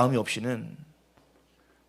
마음이 없이는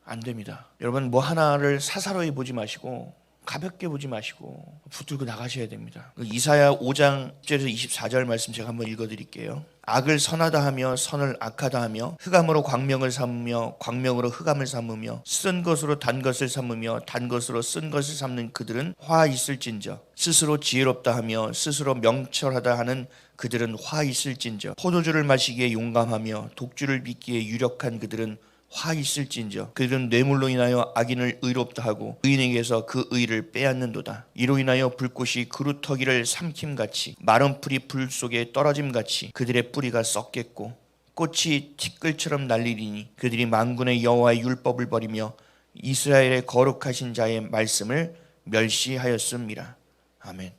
안 됩니다. 여러분, 뭐 하나를 사사로이 보지 마시고 가볍게 보지 마시고 붙들고 나가셔야 됩니다. 이사야 5장 10절에서 24절 말씀 제가 한번 읽어드릴게요. 악을 선하다 하며 선을 악하다 하며 흑암으로 광명을 삼으며 광명으로 흑암을 삼으며 쓴 것으로 단 것을 삼으며 단 것으로 쓴 것을 삼는 그들은 화 있을진저. 스스로 지혜롭다 하며 스스로 명철하다 하는 그들은 화 있을진저. 포도주를 마시기에 용감하며 독주를 빚기에 유력한 그들은 화 있을진저. 그들은 뇌물로 인하여 악인을 의롭다 하고 의인에게서 그 의를 빼앗는도다. 이로 인하여 불꽃이 그루터기를 삼킴같이 마른 풀이 불 속에 떨어짐같이 그들의 뿌리가 썩겠고 꽃이 티끌처럼 날리리니 그들이 만군의 여호와의 율법을 버리며 이스라엘의 거룩하신 자의 말씀을 멸시하였음이라. 아멘.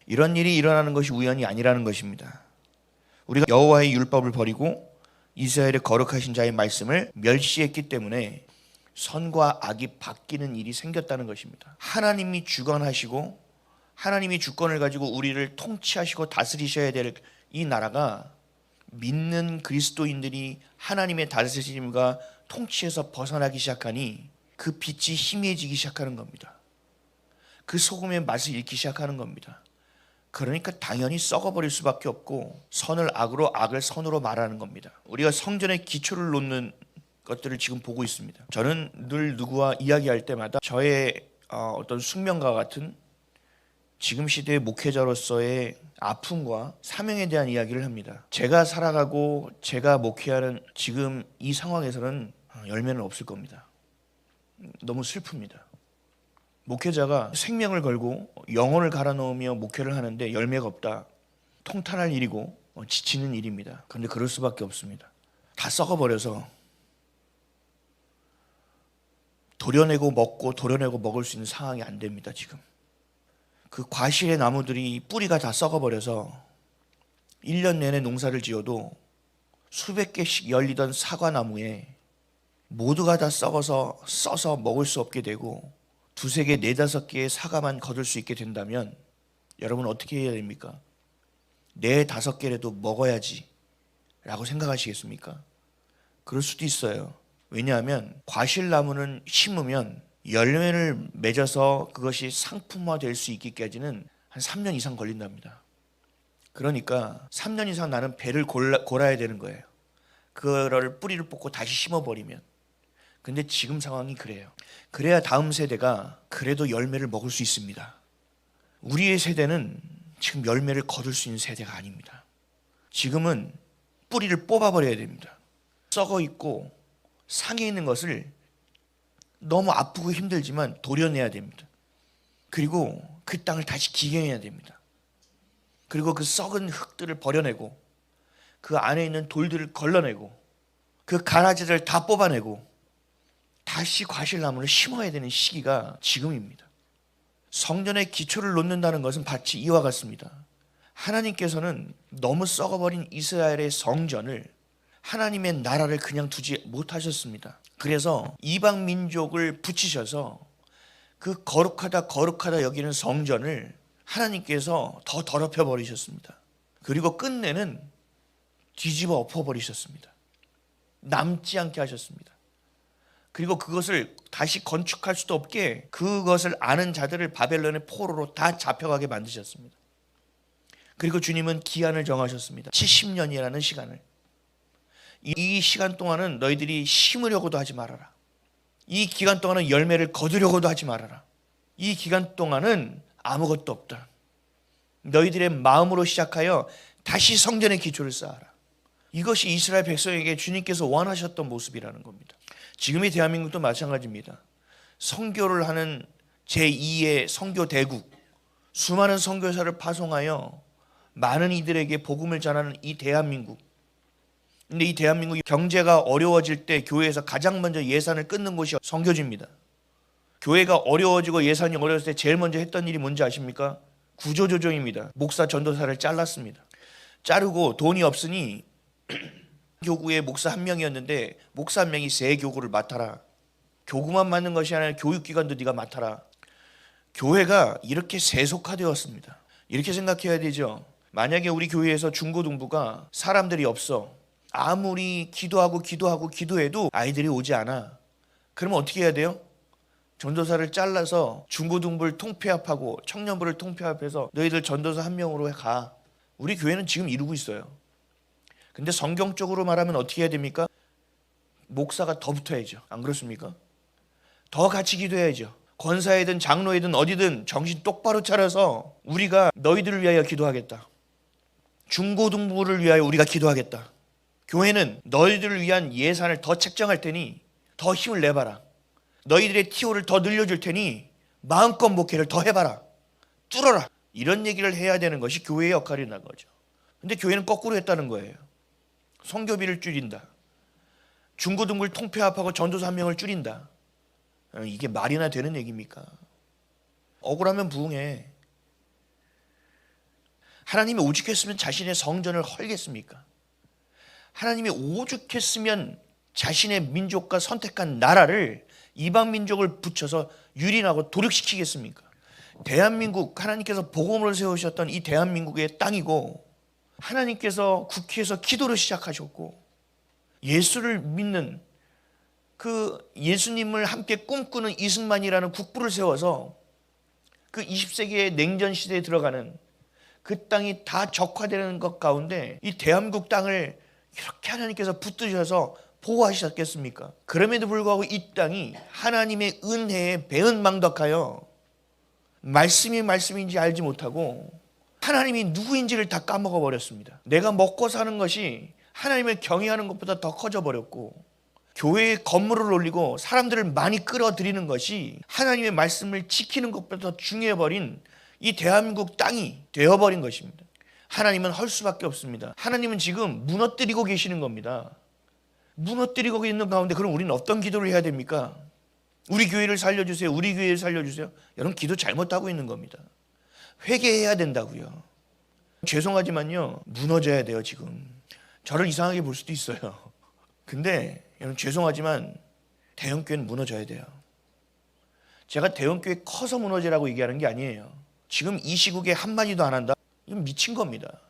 이런 일이 일어나는 것이 우연이 아니라는 것입니다. 우리가 여호와의 율법을 버리고 이스라엘의 거룩하신 자의 말씀을 멸시했기 때문에 선과 악이 바뀌는 일이 생겼다는 것입니다. 하나님이 주관하시고 하나님이 주권을 가지고 우리를 통치하시고 다스리셔야 될 이 나라가 믿는 그리스도인들이 하나님의 다스림과 통치에서 벗어나기 시작하니 그 빛이 희미해지기 시작하는 겁니다. 그 소금의 맛을 잃기 시작하는 겁니다. 그러니까 당연히 썩어버릴 수밖에 없고 선을 악으로 악을 선으로 말하는 겁니다. 우리가 성전의 기초를 놓는 것들을 지금 보고 있습니다. 저는 늘 누구와 이야기할 때마다 저의 어떤 숙명과 같은 지금 시대의 목회자로서의 아픔과 사명에 대한 이야기를 합니다. 제가 살아가고 제가 목회하는 지금 이 상황에서는 열매는 없을 겁니다. 너무 슬픕니다. 목회자가 생명을 걸고 영혼을 갈아넣으며 목회를 하는데 열매가 없다. 통탄할 일이고 지치는 일입니다. 그런데 그럴 수밖에 없습니다. 다 썩어버려서 도려내고 먹고 도려내고 먹을 수 있는 상황이 안 됩니다. 지금 그 과실의 나무들이 뿌리가 다 썩어버려서 1년 내내 농사를 지어도 수백 개씩 열리던 사과나무에 모두가 다 썩어서 써서 먹을 수 없게 되고 두세 개, 네다섯 개의 사과만 거둘 수 있게 된다면 여러분 어떻게 해야 됩니까? 네 다섯 개라도 먹어야지 라고 생각하시겠습니까? 그럴 수도 있어요. 왜냐하면 과실나무는 심으면 열매를 맺어서 그것이 상품화 될 수 있기까지는 한 3년 이상 걸린답니다. 그러니까 3년 이상 나는 배를 골아야 되는 거예요. 그거를 뿌리를 뽑고 다시 심어버리면. 근데 지금 상황이 그래요. 그래야 다음 세대가 그래도 열매를 먹을 수 있습니다. 우리의 세대는 지금 열매를 거둘 수 있는 세대가 아닙니다. 지금은 뿌리를 뽑아버려야 됩니다. 썩어 있고 상해 있는 것을 너무 아프고 힘들지만 도려내야 됩니다. 그리고 그 땅을 다시 기경해야 됩니다. 그리고 그 썩은 흙들을 버려내고 그 안에 있는 돌들을 걸러내고 그 가라지를 다 뽑아내고 다시 과실나무를 심어야 되는 시기가 지금입니다. 성전의 기초를 놓는다는 것은 마치 이와 같습니다. 하나님께서는 너무 썩어버린 이스라엘의 성전을 하나님의 나라를 그냥 두지 못하셨습니다. 그래서 이방 민족을 붙이셔서 그 거룩하다 여기는 성전을 하나님께서 더 더럽혀 버리셨습니다. 그리고 끝내는 뒤집어 엎어버리셨습니다. 남지 않게 하셨습니다. 그리고 그것을 다시 건축할 수도 없게 그것을 아는 자들을 바벨론의 포로로 다 잡혀가게 만드셨습니다. 그리고 주님은 기한을 정하셨습니다. 70년이라는 시간을. 이 시간 동안은 너희들이 심으려고도 하지 말아라. 이 기간 동안은 열매를 거두려고도 하지 말아라. 이 기간 동안은 아무것도 없다. 너희들의 마음으로 시작하여 다시 성전의 기초를 쌓아라. 이것이 이스라엘 백성에게 주님께서 원하셨던 모습이라는 겁니다. 지금의 대한민국도 마찬가지입니다. 선교를 하는 제2의 선교 대국, 수많은 선교사를 파송하여 많은 이들에게 복음을 전하는 이 대한민국. 근데 이 대한민국이 경제가 어려워질 때 교회에서 가장 먼저 예산을 끊는 곳이 선교지입니다. 교회가 어려워지고 예산이 어려웠을 때 제일 먼저 했던 일이 뭔지 아십니까? 구조조정입니다. 목사 전도사를 잘랐습니다. 자르고 돈이 없으니 교구에 목사 한 명이었는데 목사 한 명이 세 교구를 맡아라. 교구만 맡는 것이 아니라 교육기관도 네가 맡아라. 교회가 이렇게 세속화되었습니다. 이렇게 생각해야 되죠. 만약에 우리 교회에서 중고등부가 사람들이 없어, 아무리 기도해도 아이들이 오지 않아. 그러면 어떻게 해야 돼요? 전도사를 잘라서 중고등부를 통폐합하고 청년부를 통폐합해서 너희들 전도사 한 명으로 가. 우리 교회는 지금 이루고 있어요. 근데 성경적으로 말하면 어떻게 해야 됩니까? 목사가 더 붙어야죠. 안 그렇습니까? 더 같이 기도해야죠. 권사이든 장로이든 어디든 정신 똑바로 차려서 우리가 너희들을 위하여 기도하겠다. 중고등부를 위하여 우리가 기도하겠다. 교회는 너희들을 위한 예산을 더 책정할 테니 더 힘을 내봐라. 너희들의 티오를 더 늘려줄 테니 마음껏 목회를 더 해봐라. 뚫어라. 이런 얘기를 해야 되는 것이 교회의 역할이라는 거죠. 근데 교회는 거꾸로 했다는 거예요. 선교비를 줄인다. 중고등부를 통폐합하고 전도사 한 명을 줄인다. 이게 말이나 되는 얘기입니까? 억울하면 부응해. 하나님이 오죽했으면 자신의 성전을 헐겠습니까? 하나님이 오죽했으면 자신의 민족과 선택한 나라를 이방 민족을 붙여서 유린하고 도륙시키겠습니까? 대한민국, 하나님께서 복음으로 세우셨던 이 대한민국의 땅이고, 하나님께서 국회에서 기도를 시작하셨고, 예수를 믿는 그 예수님을 함께 꿈꾸는 이승만이라는 국부를 세워서 그 20세기의 냉전 시대에 들어가는 그 땅이 다 적화되는 것 가운데 이 대한민국 땅을 이렇게 하나님께서 붙드셔서 보호하셨겠습니까? 그럼에도 불구하고 이 땅이 하나님의 은혜에 배은망덕하여 말씀이 말씀인지 알지 못하고 하나님이 누구인지를 다 까먹어 버렸습니다. 내가 먹고 사는 것이 하나님을 경외하는 것보다 더 커져 버렸고, 교회에 건물을 올리고 사람들을 많이 끌어들이는 것이 하나님의 말씀을 지키는 것보다 더 중요해버린 이 대한민국 땅이 되어버린 것입니다. 하나님은 할 수밖에 없습니다. 하나님은 지금 무너뜨리고 계시는 겁니다. 무너뜨리고 있는 가운데 그럼 우리는 어떤 기도를 해야 됩니까? 우리 교회를 살려주세요. 우리 교회를 살려주세요. 여러분 기도 잘못하고 있는 겁니다. 회개해야 된다고요. 죄송하지만요, 무너져야 돼요. 지금 저를 이상하게 볼 수도 있어요. 근데 여러분 죄송하지만 대형교회는 무너져야 돼요. 제가 대형교회 커서 무너지라고 얘기하는 게 아니에요. 지금 이 시국에 한마디도 안 한다? 이건 미친 겁니다.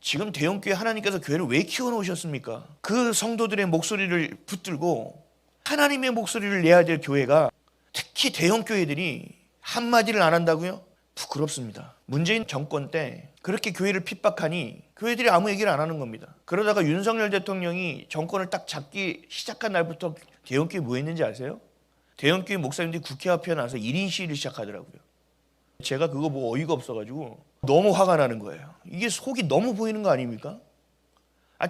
지금 대형교회 하나님께서 교회를 왜 키워놓으셨습니까? 그 성도들의 목소리를 붙들고 하나님의 목소리를 내야 될 교회가, 특히 대형교회들이 한마디를 안 한다고요? 부끄럽습니다. 문재인 정권 때 그렇게 교회를 핍박하니 교회들이 아무 얘기를 안 하는 겁니다. 그러다가 윤석열 대통령이 정권을 딱 잡기 시작한 날부터 대형교회 뭐 했는지 아세요? 대형교회 목사님들이 국회 앞에 나와서 1인 시위를 시작하더라고요. 제가 그거 보고 어이가 없어가지고 너무 화가 나는 거예요. 이게 속이 너무 보이는 거 아닙니까?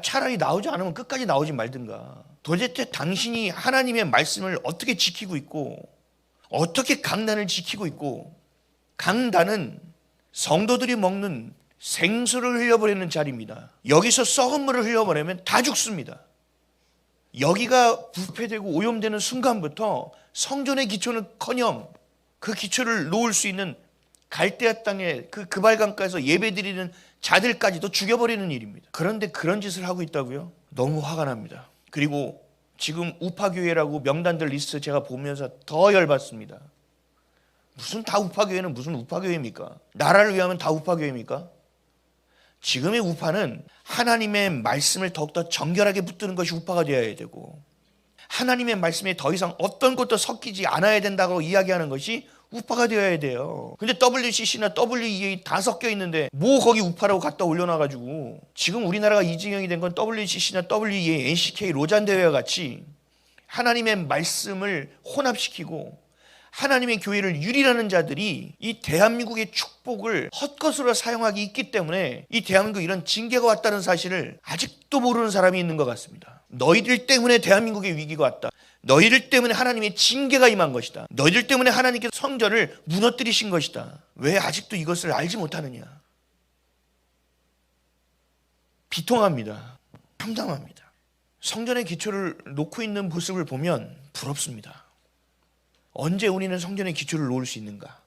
차라리 나오지 않으면 끝까지 나오지 말든가. 도대체 당신이 하나님의 말씀을 어떻게 지키고 있고, 어떻게 강단을 지키고 있고, 강단은 성도들이 먹는 생수를 흘려버리는 자리입니다. 여기서 썩은 물을 흘려버리면 다 죽습니다. 여기가 부패되고 오염되는 순간부터 성전의 기초는커녕 그 기초를 놓을 수 있는 갈대아 땅의 그 발강가에서 예배드리는 자들까지도 죽여버리는 일입니다. 그런데 그런 짓을 하고 있다고요? 너무 화가 납니다. 그리고 지금 우파교회라고 명단들 리스트 제가 보면서 더 열받습니다. 무슨 다 우파교회는 무슨 우파교회입니까? 나라를 위하면 다 우파교회입니까? 지금의 우파는 하나님의 말씀을 더욱더 정결하게 붙드는 것이 우파가 되어야 되고, 하나님의 말씀에 더 이상 어떤 것도 섞이지 않아야 된다고 이야기하는 것이 우파가 되어야 돼요. 근데 WCC나 WEA 다 섞여 있는데 뭐 거기 우파라고 갖다 올려놔가지고, 지금 우리나라가 이진영이 된 건 WCC나 WEA, NCK, 로잔대회와 같이 하나님의 말씀을 혼합시키고 하나님의 교회를 유리라는 자들이 이 대한민국의 축복을 헛것으로 사용하기 있기 때문에 이 대한민국에 이런 징계가 왔다는 사실을 아직도 모르는 사람이 있는 것 같습니다. 너희들 때문에 대한민국의 위기가 왔다. 너희들 때문에 하나님의 징계가 임한 것이다. 너희들 때문에 하나님께서 성전을 무너뜨리신 것이다. 왜 아직도 이것을 알지 못하느냐. 비통합니다. 참담합니다. 성전의 기초를 놓고 있는 모습을 보면 부럽습니다. 언제 우리는 성전의 기초를 놓을 수 있는가?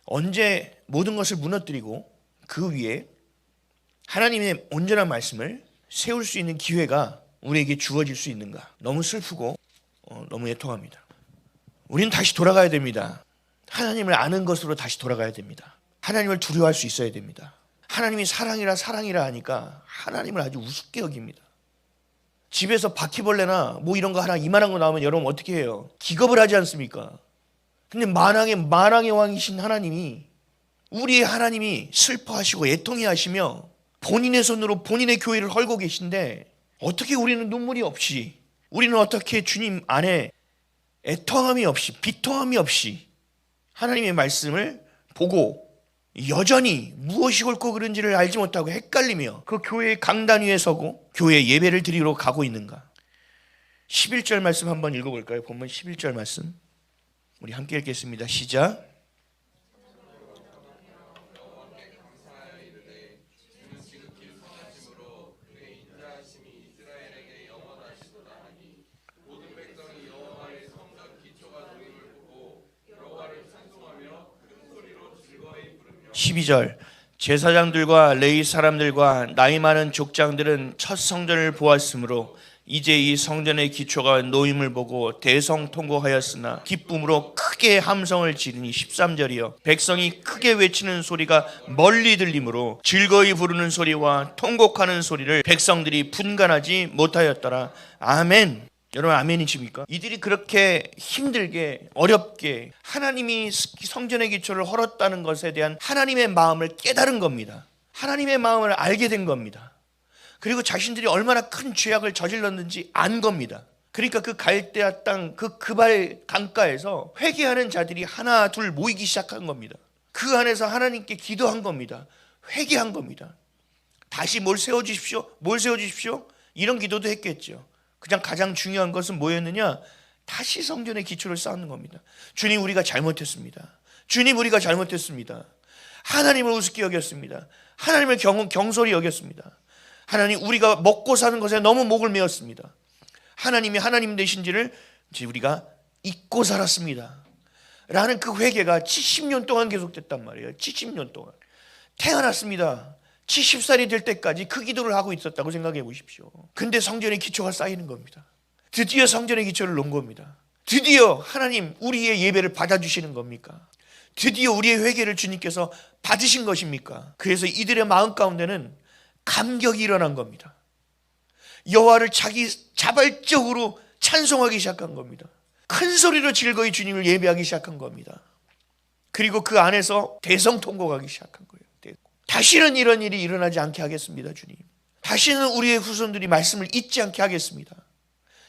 언제 모든 것을 무너뜨리고 그 위에 하나님의 온전한 말씀을 세울 수 있는 기회가 우리에게 주어질 수 있는가? 너무 슬프고 너무 애통합니다. 우리는 다시 돌아가야 됩니다. 하나님을 아는 것으로 다시 돌아가야 됩니다. 하나님을 두려워할 수 있어야 됩니다. 하나님이 사랑이라 사랑이라 하니까 하나님을 아주 우습게 여깁니다. 집에서 바퀴벌레나 뭐 이런 거 하나 이만한 거 나오면 여러분 어떻게 해요? 기겁을 하지 않습니까? 근데 만왕의 왕이신 하나님이, 우리의 하나님이 슬퍼하시고 애통해 하시며 본인의 손으로 본인의 교회를 헐고 계신데 어떻게 우리는 눈물이 없이, 우리는 어떻게 주님 안에 애통함이 없이 비통함이 없이 하나님의 말씀을 보고 여전히 무엇이 옳고 그른지를 알지 못하고 헷갈리며 그 교회의 강단 위에 서고 교회 예배를 드리러 가고 있는가? 11절 말씀 한번 읽어볼까요? 본문 11절 말씀 우리 함께 읽겠습니다. 시작. (12절) 제사장들과 레위 사람들과 나이 많은 족장들은 첫 성전을 보았으므로 이제 이 성전의 기초가 놓임을 보고 대성통곡하였으나 기쁨으로 크게 함성을 지르니. 13절이요 백성이 크게 외치는 소리가 멀리 들리므로 즐거이 부르는 소리와 통곡하는 소리를 백성들이 분간하지 못하였더라. 아멘. 여러분 아멘이십니까? 이들이 그렇게 힘들게 어렵게 하나님이 성전의 기초를 헐었다는 것에 대한 하나님의 마음을 깨달은 겁니다. 하나님의 마음을 알게 된 겁니다. 그리고 자신들이 얼마나 큰 죄악을 저질렀는지 안 겁니다. 그러니까 그 갈대아 땅 그 그발 강가에서 회개하는 자들이 하나 둘 모이기 시작한 겁니다. 그 안에서 하나님께 기도한 겁니다. 회개한 겁니다. 다시 뭘 세워주십시오. 뭘 세워주십시오. 이런 기도도 했겠죠. 그냥 가장 중요한 것은 뭐였느냐? 다시 성전의 기초를 쌓는 겁니다. 주님 우리가 잘못했습니다. 주님 우리가 잘못했습니다. 하나님을 우습게 여겼습니다. 하나님을 경솔히 여겼습니다. 하나님 우리가 먹고 사는 것에 너무 목을 메었습니다. 하나님이 하나님 되신지를 우리가 잊고 살았습니다. 라는 그 회개가 70년 동안 계속됐단 말이에요. 70년 동안. 태어났습니다. 70살이 될 때까지 그 기도를 하고 있었다고 생각해 보십시오. 근데 성전의 기초가 쌓이는 겁니다. 드디어 성전의 기초를 놓은 겁니다. 드디어 하나님 우리의 예배를 받아주시는 겁니까? 드디어 우리의 회개를 주님께서 받으신 것입니까? 그래서 이들의 마음 가운데는 감격이 일어난 겁니다. 여호와를 자발적으로 찬송하기 시작한 겁니다. 큰 소리로 즐거이 주님을 예배하기 시작한 겁니다. 그리고 그 안에서 대성통곡하기 시작한 거예요. 다시는 이런 일이 일어나지 않게 하겠습니다. 주님, 다시는 우리의 후손들이 말씀을 잊지 않게 하겠습니다.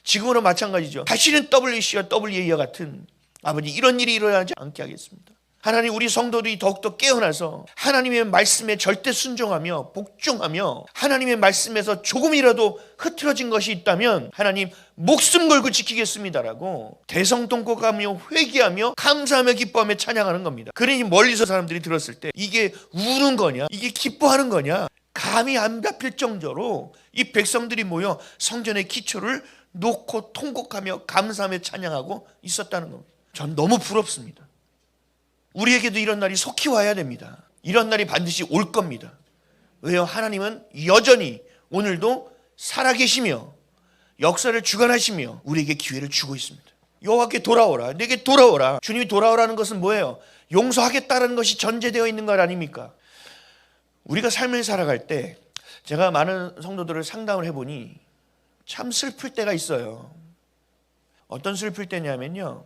지금으로 마찬가지죠. 다시는 WC와 WA와 같은 아버지 이런 일이 일어나지 않게 하겠습니다. 하나님 우리 성도들이 더욱더 깨어나서 하나님의 말씀에 절대 순종하며 복종하며 하나님의 말씀에서 조금이라도 흐트러진 것이 있다면 하나님 목숨 걸고 지키겠습니다라고 대성통곡하며 회개하며 감사하며 기뻐하며 찬양하는 겁니다. 그러니 멀리서 사람들이 들었을 때 이게 우는 거냐 이게 기뻐하는 거냐 감이 안 잡힐 정도로 이 백성들이 모여 성전의 기초를 놓고 통곡하며 감사하며 찬양하고 있었다는 겁니다. 전 너무 부럽습니다. 우리에게도 이런 날이 속히 와야 됩니다. 이런 날이 반드시 올 겁니다. 왜요? 하나님은 여전히 오늘도 살아계시며 역사를 주관하시며 우리에게 기회를 주고 있습니다. 여호와께 돌아오라, 내게 돌아오라. 주님이 돌아오라는 것은 뭐예요? 용서하겠다는 것이 전제되어 있는 것 아닙니까? 우리가 삶을 살아갈 때 제가 많은 성도들을 상담을 해보니 참 슬플 때가 있어요. 어떤 슬플 때냐면요,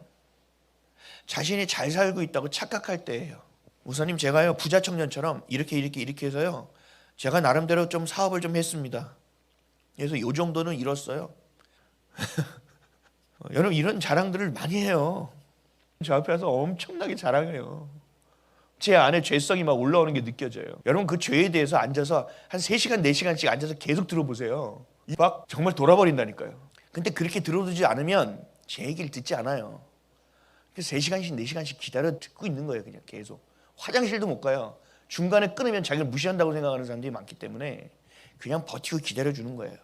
자신이 잘 살고 있다고 착각할 때예요. 우선님 제가요 부자 청년처럼 이렇게 해서요 제가 나름대로 좀 사업을 좀 했습니다. 그래서 요 정도는 이뤘어요. 여러분 이런 자랑들을 많이 해요. 저 앞에 와서 엄청나게 자랑해요. 제 안에 죄성이 막 올라오는 게 느껴져요. 여러분 그 죄에 대해서 앉아서 한 3시간 4시간씩 앉아서 계속 들어보세요. 막 정말 돌아버린다니까요. 근데 그렇게 들어두지 않으면 제 얘기를 듣지 않아요. 3시간씩 4시간씩 기다려 듣고 있는 거예요. 그냥 계속 화장실도 못 가요. 중간에 끊으면 자기를 무시한다고 생각하는 사람들이 많기 때문에 그냥 버티고 기다려주는 거예요.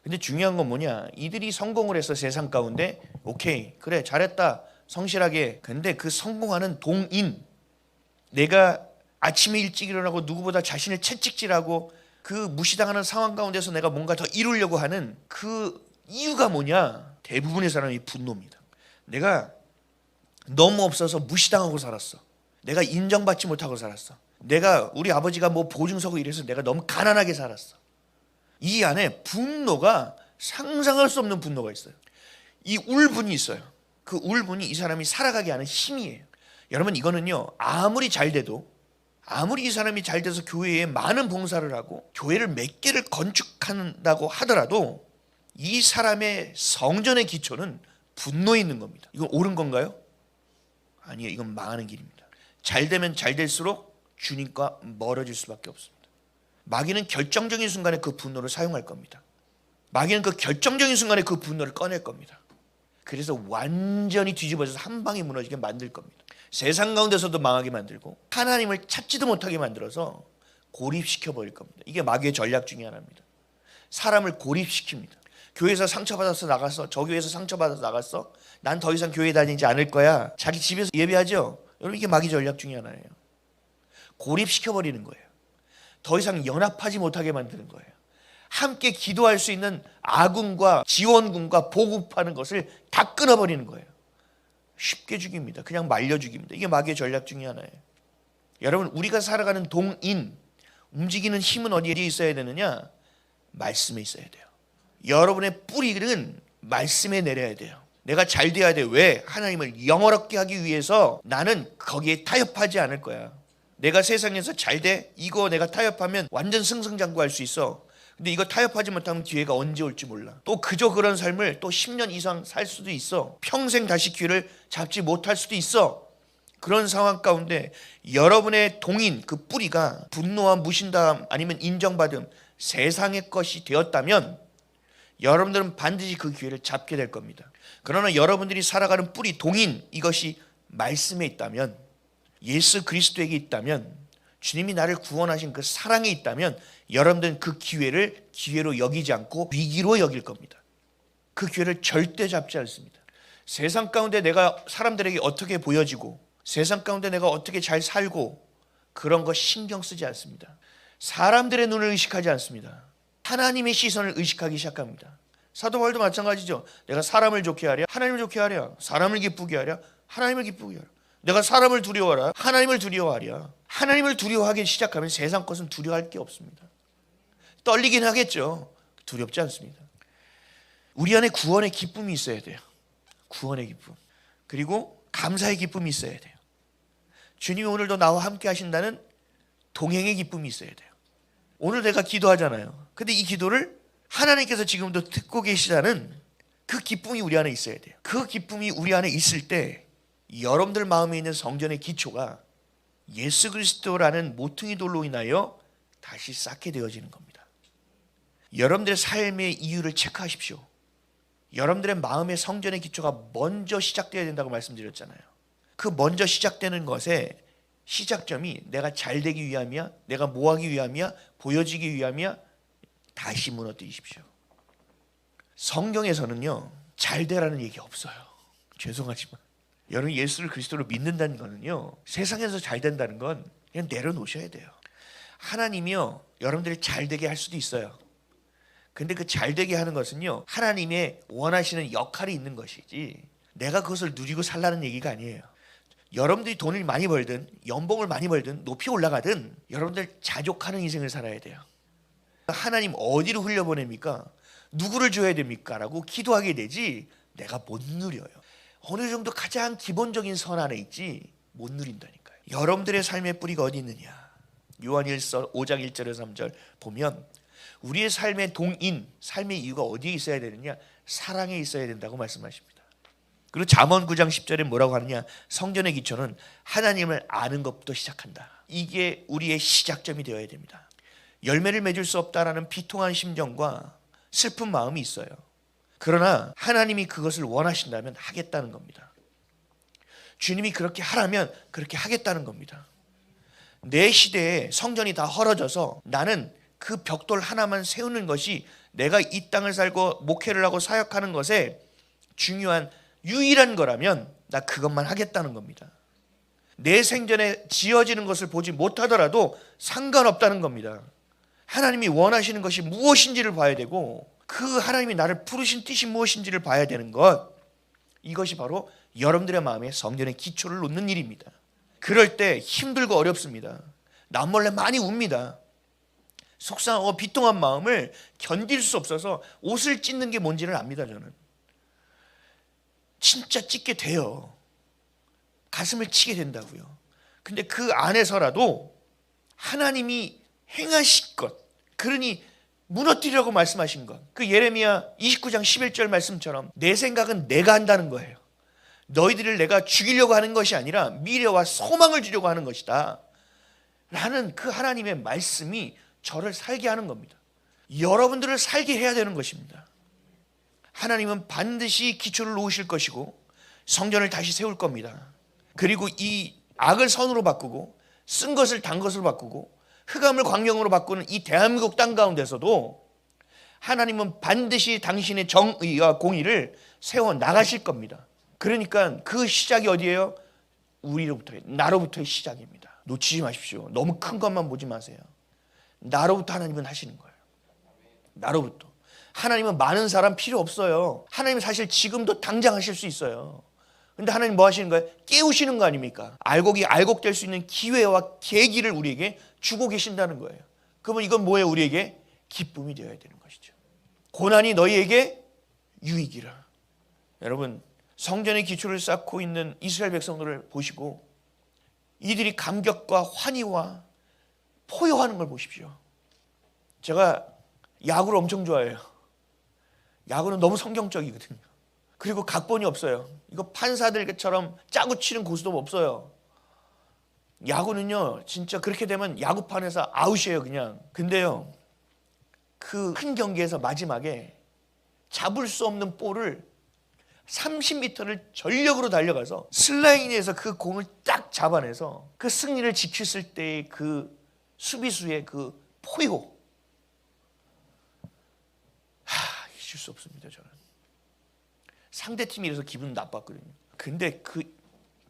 근데 중요한 건 뭐냐, 이들이 성공을 해서 세상 가운데 오케이 그래 잘했다 성실하게. 근데 그 성공하는 동인, 내가 아침에 일찍 일어나고 누구보다 자신을 채찍질하고 그 무시당하는 상황 가운데서 내가 뭔가 더 이루려고 하는 그 이유가 뭐냐, 대부분의 사람이 분노입니다. 내가 너무 없어서 무시당하고 살았어. 내가 인정받지 못하고 살았어. 우리 아버지가 뭐 보증서고 이래서 내가 너무 가난하게 살았어. 이 안에 분노가, 상상할 수 없는 분노가 있어요. 이 울분이 있어요. 그 울분이 이 사람이 살아가게 하는 힘이에요. 여러분, 이거는요, 아무리 잘 돼도, 아무리 이 사람이 잘 돼서 교회에 많은 봉사를 하고 교회를 몇 개를 건축한다고 하더라도 이 사람의 성전의 기초는 분노에 있는 겁니다. 이건 옳은 건가요? 아니에요. 이건 망하는 길입니다. 잘 되면 잘 될수록 주님과 멀어질 수밖에 없습니다. 마귀는 결정적인 순간에 그 분노를 사용할 겁니다. 마귀는 그 결정적인 순간에 그 분노를 꺼낼 겁니다. 그래서 완전히 뒤집어져서 한 방에 무너지게 만들 겁니다. 세상 가운데서도 망하게 만들고 하나님을 찾지도 못하게 만들어서 고립시켜 버릴 겁니다. 이게 마귀의 전략 중에 하나입니다. 사람을 고립시킵니다. 교회에서 상처받아서 나갔어. 저 교회에서 상처받아서 나갔어. 난 더 이상 교회 다니지 않을 거야. 자기 집에서 예배하죠. 여러분, 이게 마귀 전략 중에 하나예요. 고립시켜 버리는 거예요. 더 이상 연합하지 못하게 만드는 거예요. 함께 기도할 수 있는 아군과 지원군과 보급하는 것을 다 끊어버리는 거예요. 쉽게 죽입니다. 그냥 말려 죽입니다. 이게 마귀의 전략 중에 하나예요. 여러분, 우리가 살아가는 동인, 움직이는 힘은 어디에 있어야 되느냐? 말씀에 있어야 돼요. 여러분의 뿌리는 말씀에 내려야 돼요. 내가 잘 돼야 돼. 왜? 하나님을 영원롭게 하기 위해서 나는 거기에 타협하지 않을 거야. 내가 세상에서 잘 돼? 이거 내가 타협하면 완전 승승장구할 수 있어. 근데 이거 타협하지 못하면 기회가 언제 올지 몰라. 또 그저 그런 삶을 또 10년 이상 살 수도 있어. 평생 다시 기회를 잡지 못할 수도 있어. 그런 상황 가운데 여러분의 동인, 그 뿌리가 분노와 무신담 아니면 인정받음, 세상의 것이 되었다면 여러분들은 반드시 그 기회를 잡게 될 겁니다. 그러나 여러분들이 살아가는 뿌리, 동인, 이것이 말씀에 있다면, 예수 그리스도에게 있다면, 주님이 나를 구원하신 그 사랑에 있다면 여러분들은 그 기회를 기회로 여기지 않고 위기로 여길 겁니다. 그 기회를 절대 잡지 않습니다. 세상 가운데 내가 사람들에게 어떻게 보여지고 세상 가운데 내가 어떻게 잘 살고 그런 거 신경 쓰지 않습니다. 사람들의 눈을 의식하지 않습니다. 하나님의 시선을 의식하기 시작합니다. 사도 바울도 마찬가지죠. 내가 사람을 좋게 하랴, 하나님을 좋게 하랴, 사람을 기쁘게 하랴, 하나님을 기쁘게 하랴. 내가 사람을 두려워하랴, 하나님을 두려워하랴. 하나님을 두려워하기 시작하면 세상 것은 두려워할 게 없습니다. 떨리긴 하겠죠. 두렵지 않습니다. 우리 안에 구원의 기쁨이 있어야 돼요. 구원의 기쁨. 그리고 감사의 기쁨이 있어야 돼요. 주님이 오늘도 나와 함께 하신다는 동행의 기쁨이 있어야 돼요. 오늘 내가 기도하잖아요. 근데 이 기도를 하나님께서 지금도 듣고 계시다는 그 기쁨이 우리 안에 있어야 돼요. 그 기쁨이 우리 안에 있을 때 여러분들 마음에 있는 성전의 기초가 예수 그리스도라는 모퉁이 돌로 인하여 다시 쌓게 되어지는 겁니다. 여러분들의 삶의 이유를 체크하십시오. 여러분들의 마음의 성전의 기초가 먼저 시작되어야 된다고 말씀드렸잖아요. 그 먼저 시작되는 것의 시작점이 내가 잘 되기 위함이야? 내가 뭐 하기 위함이야? 보여지기 위함이야? 다시 무너뜨리십시오. 성경에서는요, 잘 되라는 얘기 없어요. 죄송하지만 여러분, 예수를 그리스도로 믿는다는 거는요, 세상에서 잘 된다는 건 그냥 내려놓으셔야 돼요. 하나님이요, 여러분들이 잘 되게 할 수도 있어요. 근데 그 잘 되게 하는 것은요, 하나님의 원하시는 역할이 있는 것이지 내가 그것을 누리고 살라는 얘기가 아니에요. 여러분들이 돈을 많이 벌든 연봉을 많이 벌든 높이 올라가든 여러분들 자족하는 인생을 살아야 돼요. 하나님 어디로 흘려보냅니까? 누구를 줘야 됩니까? 라고 기도하게 되지 내가 못 누려요. 어느 정도 가장 기본적인 선 안에 있지 못 누린다니까요. 여러분들의 삶의 뿌리가 어디 있느냐? 요한일서 5장 1절에서 3절 보면 우리의 삶의 동인, 삶의 이유가 어디에 있어야 되느냐? 사랑에 있어야 된다고 말씀하십니다. 그리고 잠언 9장 10절에 뭐라고 하느냐? 성전의 기초는 하나님을 아는 것부터 시작한다. 이게 우리의 시작점이 되어야 됩니다. 열매를 맺을 수 없다라는 비통한 심정과 슬픈 마음이 있어요. 그러나 하나님이 그것을 원하신다면 하겠다는 겁니다. 주님이 그렇게 하라면 그렇게 하겠다는 겁니다. 내 시대에 성전이 다 헐어져서 나는 그 벽돌 하나만 세우는 것이 내가 이 땅을 살고 목회를 하고 사역하는 것에 중요한 유일한 거라면 나 그것만 하겠다는 겁니다. 내 생전에 지어지는 것을 보지 못하더라도 상관없다는 겁니다. 하나님이 원하시는 것이 무엇인지를 봐야 되고 그 하나님이 나를 부르신 뜻이 무엇인지를 봐야 되는 것, 이것이 바로 여러분들의 마음에 성전의 기초를 놓는 일입니다. 그럴 때 힘들고 어렵습니다. 남몰래 많이 웁니다. 속상하고 비통한 마음을 견딜 수 없어서 옷을 찢는 게 뭔지를 압니다. 저는 진짜 찢게 돼요. 가슴을 치게 된다고요. 근데 그 안에서라도 하나님이 행하실 것, 그러니 무너뜨리라고 말씀하신 것, 그 예레미야 29장 11절 말씀처럼 내 생각은 내가 한다는 거예요. 너희들을 내가 죽이려고 하는 것이 아니라 미래와 소망을 주려고 하는 것이다 라는 그 하나님의 말씀이 저를 살게 하는 겁니다. 여러분들을 살게 해야 되는 것입니다. 하나님은 반드시 기초를 놓으실 것이고 성전을 다시 세울 겁니다. 그리고 이 악을 선으로 바꾸고 쓴 것을 단 것으로 바꾸고 흑암을 광명으로 바꾸는 이 대한민국 땅 가운데서도 하나님은 반드시 당신의 정의와 공의를 세워 나가실 겁니다. 그러니까 그 시작이 어디예요? 우리로부터의, 나로부터의 시작입니다. 놓치지 마십시오. 너무 큰 것만 보지 마세요. 나로부터 하나님은 하시는 거예요. 나로부터. 하나님은 많은 사람 필요 없어요. 하나님은 사실 지금도 당장 하실 수 있어요. 근데 하나님 뭐 하시는 거예요? 깨우시는 거 아닙니까? 알곡될 수 있는 기회와 계기를 우리에게 주고 계신다는 거예요. 그러면 이건 뭐예요? 우리에게 기쁨이 되어야 되는 것이죠. 고난이 너희에게 유익이라. 여러분, 성전의 기초를 쌓고 있는 이스라엘 백성들을 보시고 이들이 감격과 환희와 포효하는 걸 보십시오. 제가 야구를 엄청 좋아해요. 야구는 너무 성경적이거든요. 그리고 각본이 없어요. 이거 판사들처럼 짜고 치는 고수도 없어요. 야구는요, 진짜 그렇게 되면 야구판에서 아웃이에요, 그냥. 근데요, 그 큰 경기에서 마지막에 잡을 수 없는 볼을 30m를 전력으로 달려가서 슬라인에서 그 공을 딱 잡아내서 그 승리를 지켰을 때의 그 수비수의 그 포효, 잊을 수 없습니다. 저는 상대팀이 이래서 기분 나빴거든요. 근데 그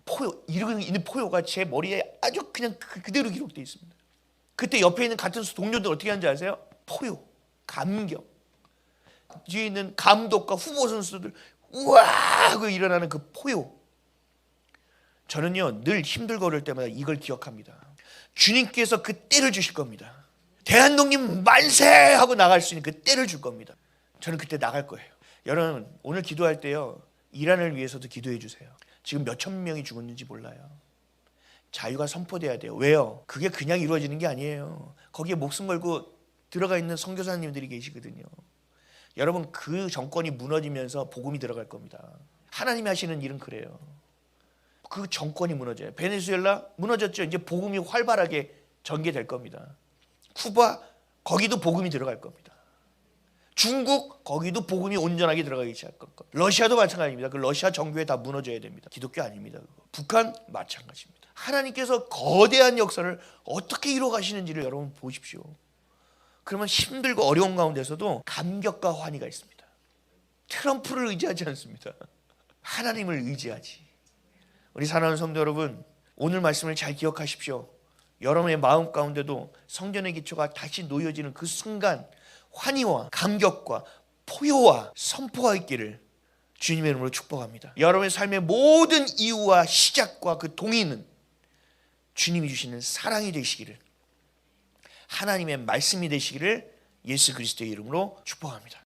포효, 이러고 있는 포효가 제 머리에 아주 그냥 그대로 기록되어 있습니다. 그때 옆에 있는 같은 동료들 어떻게 하는지 아세요? 포효, 감격. 뒤에 있는 감독과 후보 선수들 우와 하고 일어나는 그 포효. 저는요, 늘 힘들고 어려울 때마다 이걸 기억합니다. 주님께서 그 때를 주실 겁니다. 대한독립 만세 하고 나갈 수 있는 그 때를 줄 겁니다. 저는 그때 나갈 거예요. 여러분, 오늘 기도할 때요, 이란을 위해서도 기도해 주세요. 지금 몇천 명이 죽었는지 몰라요. 자유가 선포돼야 돼요. 왜요? 그게 그냥 이루어지는 게 아니에요. 거기에 목숨 걸고 들어가 있는 선교사님들이 계시거든요. 여러분, 그 정권이 무너지면서 복음이 들어갈 겁니다. 하나님이 하시는 일은 그래요. 그 정권이 무너져요. 베네수엘라 무너졌죠. 이제 복음이 활발하게 전개될 겁니다. 쿠바, 거기도 복음이 들어갈 겁니다. 중국, 거기도 복음이 온전하게 들어가기 시작할 겁니다. 러시아도 마찬가지입니다. 그 러시아 정교회 다 무너져야 됩니다. 기독교 아닙니다. 그거. 북한 마찬가지입니다. 하나님께서 거대한 역사를 어떻게 이루어 가시는지를 여러분 보십시오. 그러면 힘들고 어려운 가운데서도 감격과 환희가 있습니다. 트럼프를 의지하지 않습니다. 하나님을 의지하지. 우리 사랑하는 성도 여러분, 오늘 말씀을 잘 기억하십시오. 여러분의 마음 가운데도 성전의 기초가 다시 놓여지는 그 순간 환희와 감격과 포효와 선포가 있기를 주님의 이름으로 축복합니다. 여러분의 삶의 모든 이유와 시작과 그 동의는 주님이 주시는 사랑이 되시기를, 하나님의 말씀이 되시기를 예수 그리스도의 이름으로 축복합니다.